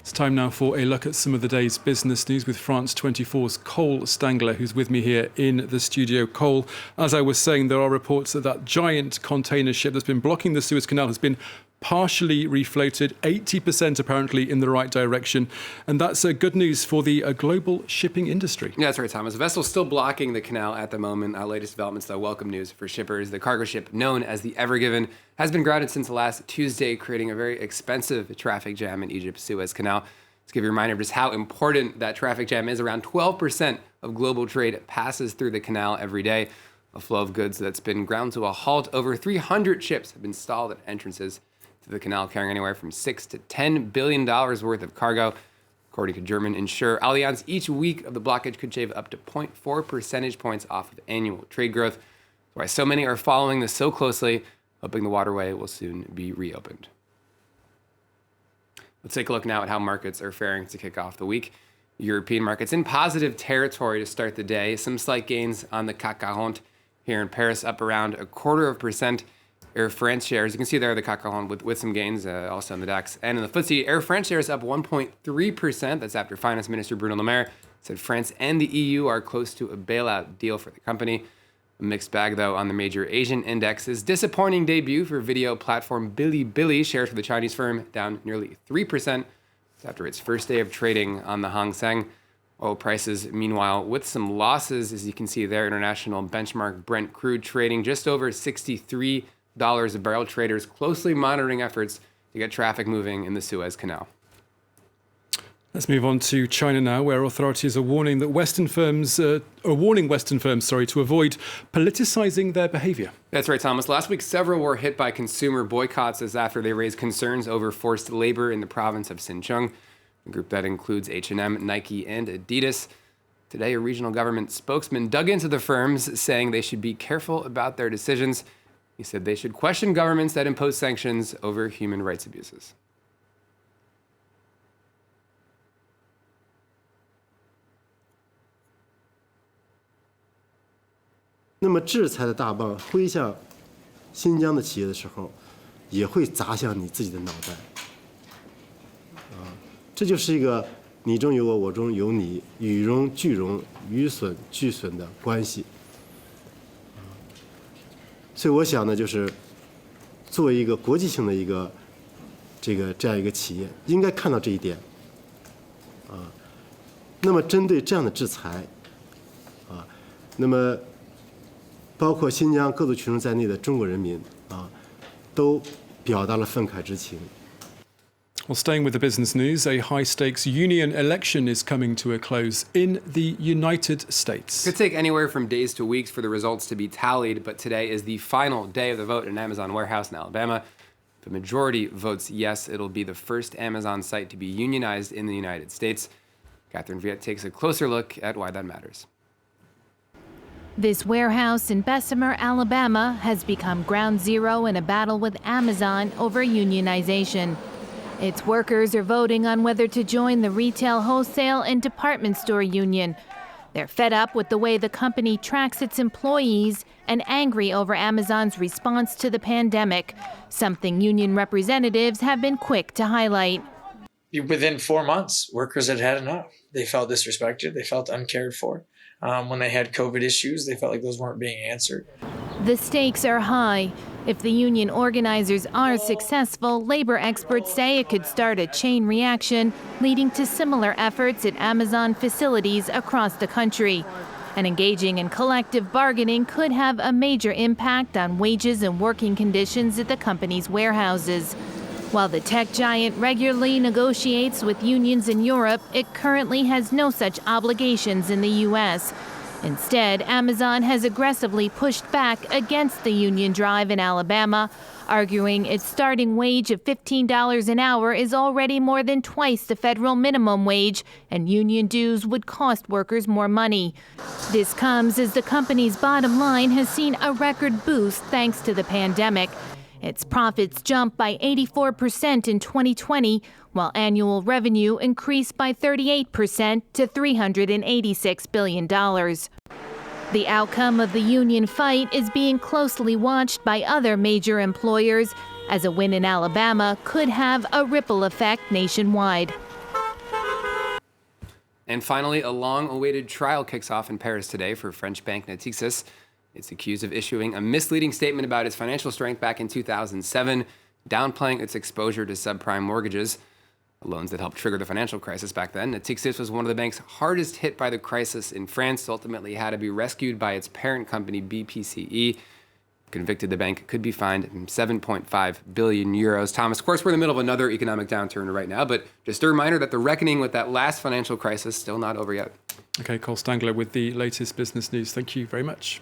It's time now for a look at some of the day's business news with France 24's Cole Stangler, who's with me here in the studio. Cole, as I was saying, there are reports that that giant container ship that's been blocking the Suez Canal has been partially refloated, 80% apparently in the right direction. And that's good news for the global shipping industry. Yeah, that's right, Thomas. The vessel's still blocking the canal at the moment. Our latest developments, though, welcome news for shippers. The cargo ship, known as the Ever Given, has been grounded since last Tuesday, creating a very expensive traffic jam in Egypt's Suez Canal. Let's give you a reminder of just how important that traffic jam is. Around 12% of global trade passes through the canal every day. A flow of goods that's been ground to a halt. Over 300 ships have been stalled at entrances to the canal, carrying anywhere from $6 to $10 billion worth of cargo. According to German insurer Allianz, each week of the blockage could shave up to 0.4 percentage points off of annual trade growth. That's why so many are following this so closely, hoping the waterway will soon be reopened. Let's take a look now at how markets are faring to kick off the week. European markets in positive territory to start the day. Some slight gains on the CAC 40 here in Paris, up around 0.25%. Air France shares, you can see there the CAC 40 with some gains, also on the DAX. And in the FTSE, Air France shares up 1.3%. That's after Finance Minister Bruno Le Maire said France and the EU are close to a bailout deal for the company. A mixed bag, though, on the major Asian indexes. Disappointing debut for video platform Bilibili. Shares for the Chinese firm down nearly 3% after its first day of trading on the Hang Seng. Oil prices, meanwhile, with some losses, as you can see there. International benchmark Brent crude trading just over $63 a barrel. Traders closely monitoring efforts to get traffic moving in the Suez Canal. Let's move on to China now, where authorities are warning that Western firms to avoid politicizing their behavior. That's right, Thomas. Last week, several were hit by consumer boycotts as after they raised concerns over forced labor in the province of Xinjiang, a group that includes H&M, Nike, and Adidas. Today, a regional government spokesman dug into the firms, saying they should be careful about their decisions. He said they should question governments that impose sanctions over human rights abuses. 那么制裁的大棒挥向新疆的企业的时候，也会砸向你自己的脑袋。这就是一个你中有我，我中有你，与荣俱荣，与损俱损的关系。所以我想呢，就是作为一个国际性的一个这样一个企业，应该看到这一点。那么针对这样的制裁，那么 包括新疆各族群众在内的中国人民都表达了愤慨之情。 Well, staying with the business news, a high-stakes union election is coming to a close in the United States. It could take anywhere from days to weeks for the results to be tallied, but today is the final day of the vote in an Amazon warehouse in Alabama. If the majority votes yes, it'll be the first Amazon site to be unionized in the United States. Catherine Viet takes a closer look at why that matters. This warehouse in Bessemer, Alabama, has become ground zero in a battle with Amazon over unionization. Its workers are voting on whether to join the retail, wholesale, and department store union. They're fed up with the way the company tracks its employees and angry over Amazon's response to the pandemic, something union representatives have been quick to highlight. Within 4 months, workers had had enough. They felt disrespected. They felt uncared for. When they had COVID issues, they felt like those weren't being answered. The stakes are high. If the union organizers are successful, labor experts say it could start a chain reaction, leading to similar efforts at Amazon facilities across the country. And engaging in collective bargaining could have a major impact on wages and working conditions at the company's warehouses. While the tech giant regularly negotiates with unions in Europe, it currently has no such obligations in the U.S. Instead, Amazon has aggressively pushed back against the union drive in Alabama, arguing its starting wage of $15 an hour is already more than twice the federal minimum wage, and union dues would cost workers more money. This comes as the company's bottom line has seen a record boost thanks to the pandemic. Its profits jumped by 84% in 2020, while annual revenue increased by 38% to $386 billion. The outcome of the union fight is being closely watched by other major employers, as a win in Alabama could have a ripple effect nationwide. And finally, a long-awaited trial kicks off in Paris today for French bank Natixis. It's accused of issuing a misleading statement about its financial strength back in 2007, downplaying its exposure to subprime mortgages, loans that helped trigger the financial crisis back then. Natixis was one of the banks hardest hit by the crisis in France, ultimately had to be rescued by its parent company, BPCE. Convicted, the bank could be fined 7.5 billion euros. Thomas, of course, we're in the middle of another economic downturn right now, but just a reminder that the reckoning with that last financial crisis still not over yet. Okay, Cole Stangler with the latest business news. Thank you very much.